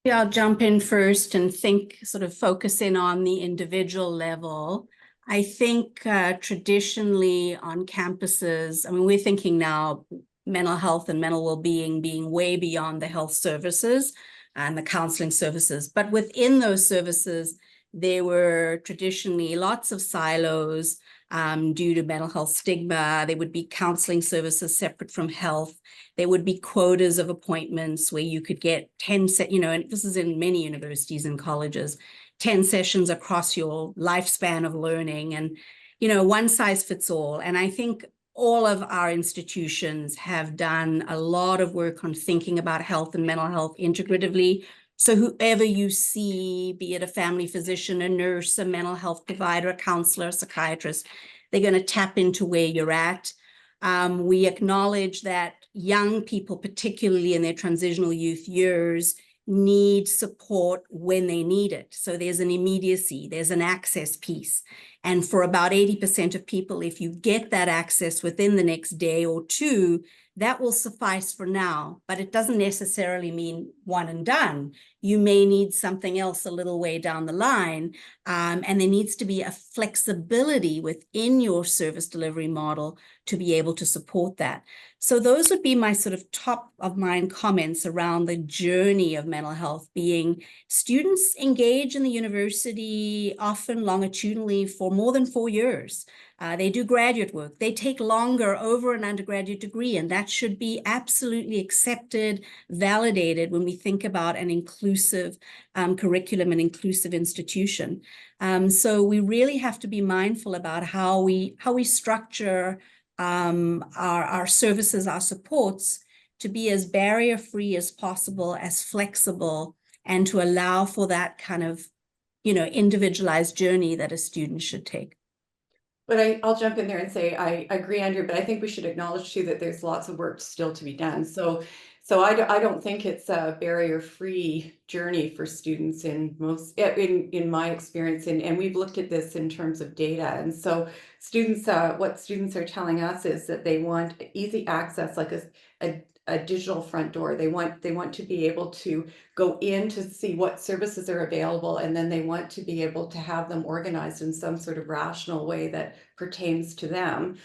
Yeah, I'll jump in first and sort of focus in on the individual level. I think traditionally on campuses, I mean, we're thinking now mental health and mental well-being being way beyond the health services and the counseling services. But within those services, there were traditionally lots of silos due to mental health stigma. There would be counseling services separate from health. There would be quotas of appointments where you could get 10, and this is in many universities and colleges, 10 sessions across your lifespan of learning, and, one size fits all. And I think all of our institutions have done a lot of work on thinking about health and mental health integratively. So whoever you see, be it a family physician, a nurse, a mental health provider, a counselor, a psychiatrist, they're going to tap into where you're at. We acknowledge that young people, particularly in their transitional youth years, need support when they need it. So there's an immediacy, there's an access piece. And for about 80% of people, if you get that access within the next day or two, that will suffice for now, but it doesn't necessarily mean one and done. You may need something else a little way down the line, and there needs to be a flexibility within your service delivery model to be able to support that. So those would be my sort of top of mind comments around the journey of mental health. Being students engage in the university often longitudinally for more than 4 years. They do graduate work. They take longer over an undergraduate degree, and that should be absolutely accepted, validated when we think about an inclusive curriculum and inclusive institution. So we really have to be mindful about how we structure our services, our supports, to be as barrier-free as possible, as flexible, and to allow for that kind of, individualized journey that a student should take. But I'll jump in there and say, I agree, Andrew, but I think we should acknowledge too that there's lots of work still to be done. So I don't think it's a barrier-free journey for students in my experience. And we've looked at this in terms of data. And so what students are telling us is that they want easy access, like a digital front door. They want to be able to go in to see what services are available, and then they want to be able to have them organized in some sort of rational way that pertains to them.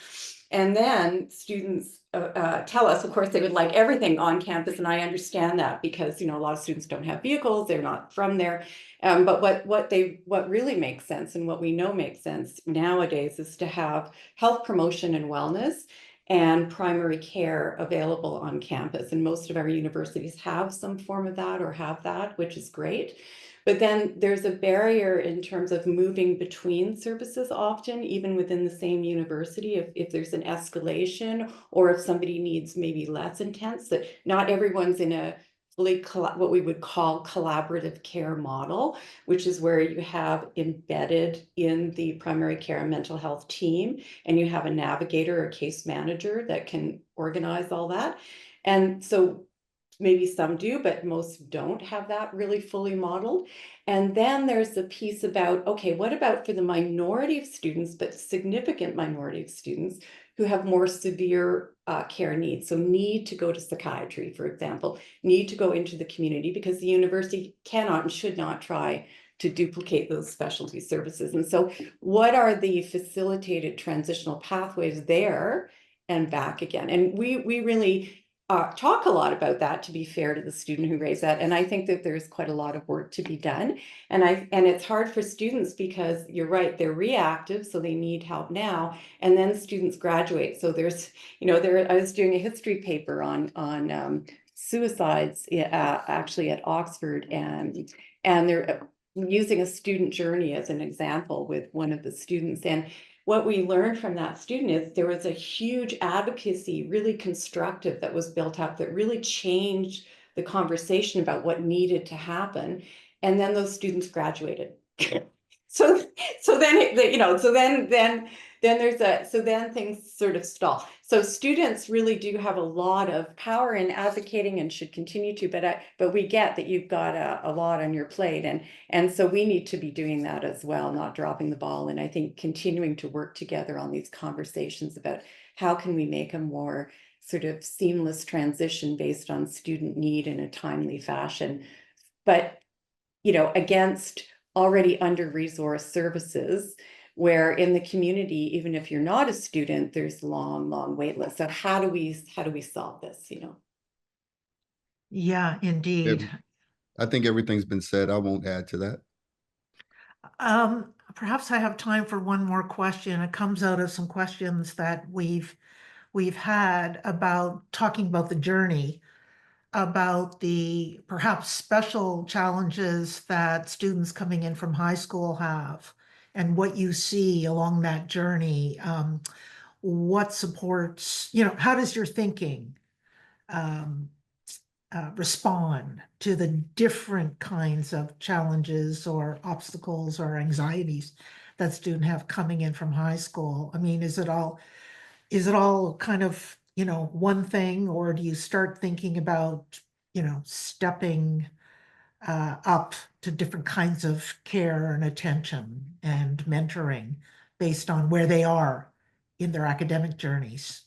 And then students tell us, of course, they would like everything on campus, and I understand that because a lot of students don't have vehicles, they're not from there. But what really makes sense, and what we know makes sense nowadays, is to have health promotion and wellness and primary care available on campus. And most of our universities have some form of that or have that, which is great. But then there's a barrier in terms of moving between services often, even within the same university, if there's an escalation or if somebody needs maybe less intense, that not everyone's in a what we would call collaborative care model, which is where you have embedded in the primary care and mental health team, and you have a navigator or case manager that can organize all that. And so maybe some do, but most don't have that really fully modeled. And then there's the piece about, okay, what about for the minority of students, but significant minority of students who have more severe care needs? So need to go to psychiatry, for example, need to go into the community, because the university cannot and should not try to duplicate those specialty services. And so what are the facilitated transitional pathways there and back again? And we really talk a lot about that, to be fair to the student who raised that. And I think that there's quite a lot of work to be done. And it's hard for students because you're right, they're reactive, so they need help now. And then students graduate. So there's, I was doing a history paper on suicides actually at Oxford, and they're using a student journey as an example with one of the students. And what we learned from that student is there was a huge advocacy, really constructive, that was built up that really changed the conversation about what needed to happen. And then those students graduated. So then things sort of stall. So students really do have a lot of power in advocating and should continue to, but we get that you've got a lot on your plate, and so we need to be doing that as well, not dropping the ball. And I think continuing to work together on these conversations about how can we make a more sort of seamless transition based on student need in a timely fashion, but against already under-resourced services, where in the community, even if you're not a student, there's long wait lists. So how do we solve this, Yeah, indeed. I think everything's been said. I won't add to that. Perhaps I have time for one more question. It comes out of some questions that we've had about talking about the journey, about the perhaps special challenges that students coming in from high school have, and what you see along that journey. What supports, how does your thinking respond to the different kinds of challenges or obstacles or anxieties that students have coming in from high school? I mean, is it all kind of, one thing, or do you start thinking about, stepping up to different kinds of care and attention and mentoring based on where they are in their academic journeys?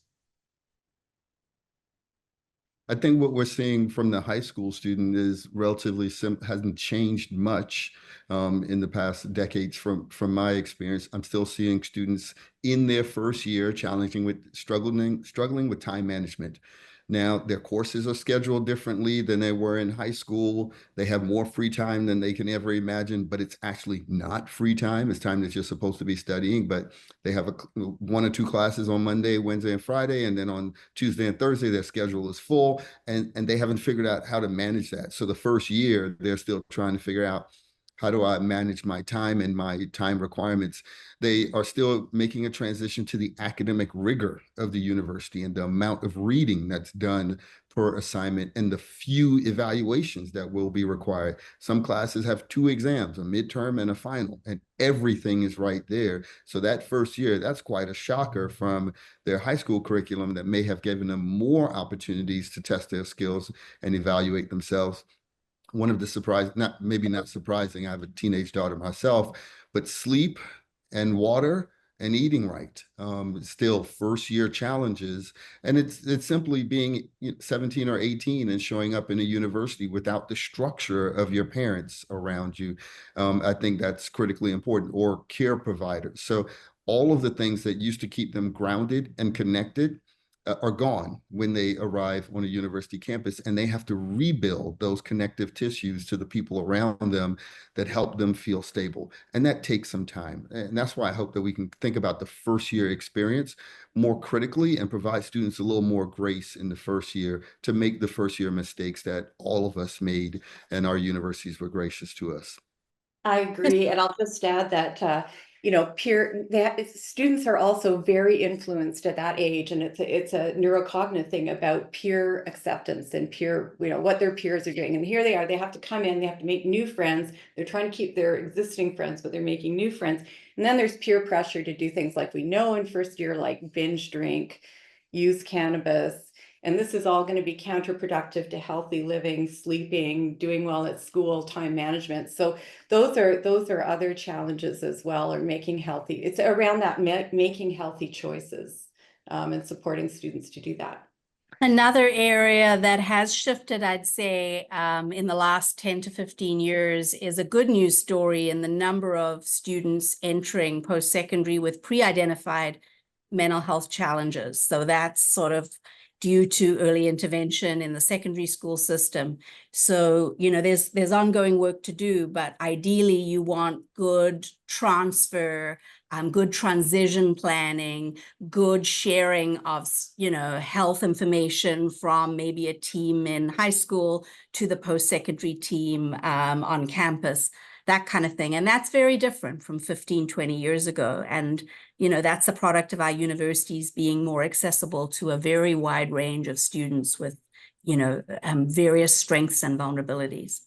I think what we're seeing from the high school student is relatively hasn't changed much in the past decades. From my experience, I'm still seeing students in their first year struggling with time management. Now, their courses are scheduled differently than they were in high school. They have more free time than they can ever imagine, but it's actually not free time. It's time that you're supposed to be studying, but they have one or two classes on Monday, Wednesday, and Friday, and then on Tuesday and Thursday, their schedule is full, and they haven't figured out how to manage that. So the first year, they're still trying to figure out, how do I manage my time and my time requirements? They are still making a transition to the academic rigor of the university and the amount of reading that's done per assignment and the few evaluations that will be required. Some classes have 2 exams, a midterm and a final, and everything is right there. So that first year, that's quite a shocker from their high school curriculum that may have given them more opportunities to test their skills and evaluate themselves. One of the maybe not surprising, I have a teenage daughter myself, but sleep and water and eating right, still first year challenges. And it's simply being 17 or 18 and showing up in a university without the structure of your parents around you. I think that's critically important, or care providers. So all of the things that used to keep them grounded and connected are gone when they arrive on a university campus, and they have to rebuild those connective tissues to the people around them that help them feel stable. And that takes some time. And that's why I hope that we can think about the first year experience more critically and provide students a little more grace in the first year to make the first year mistakes that all of us made, and our universities were gracious to us. I agree. And I'll just add that, students are also very influenced at that age. And it's a neurocognitive thing about peer acceptance and peer, what their peers are doing. And here they are, they have to come in, they have to make new friends. They're trying to keep their existing friends, but they're making new friends. And then there's peer pressure to do things like we know in first year, like binge drink, use cannabis. And this is all going to be counterproductive to healthy living, sleeping, doing well at school, time management. So those are other challenges as well, or making healthy. It's around that making healthy choices and supporting students to do that. Another area that has shifted, I'd say, in the last 10 to 15 years is a good news story in the number of students entering post-secondary with pre-identified mental health challenges. So that's sort of due to early intervention in the secondary school system. So, there's ongoing work to do, but ideally you want good transfer, good transition planning, good sharing of, health information from maybe a team in high school to the post-secondary team on campus, that kind of thing. And that's very different from 15, 20 years ago. And, that's a product of our universities being more accessible to a very wide range of students with, various strengths and vulnerabilities.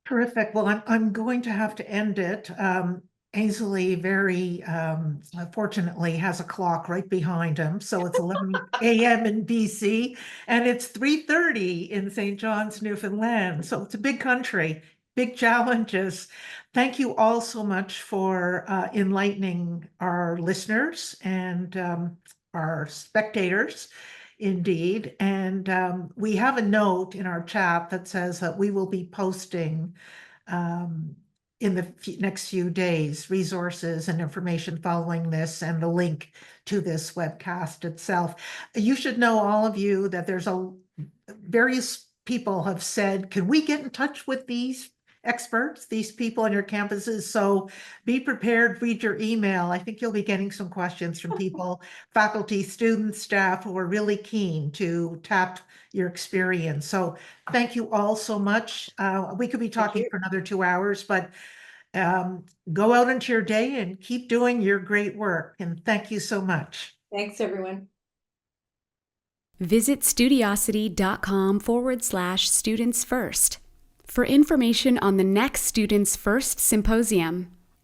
Terrific. Well, I'm going to have to end it. Ainsley very fortunately has a clock right behind him. So it's 11 a.m. in BC and it's 3:30 in St. John's, Newfoundland. So it's a big country, big challenges. Thank you all so much for enlightening our listeners and our spectators. Indeed. And we have a note in our chat that says that we will be posting in the next few days resources and information following this and the link to this webcast itself. You should know, all of you, that there's various people have said, can we get in touch with these experts, these people on your campuses? So be prepared, read your email. I think you'll be getting some questions from people, faculty, students, staff who are really keen to tap your experience. So thank you all so much. We could be talking for another 2 hours, but go out into your day and keep doing your great work. And thank you so much. Thanks, everyone. Visit studiosity.com/students first for information on the next Students First Symposium.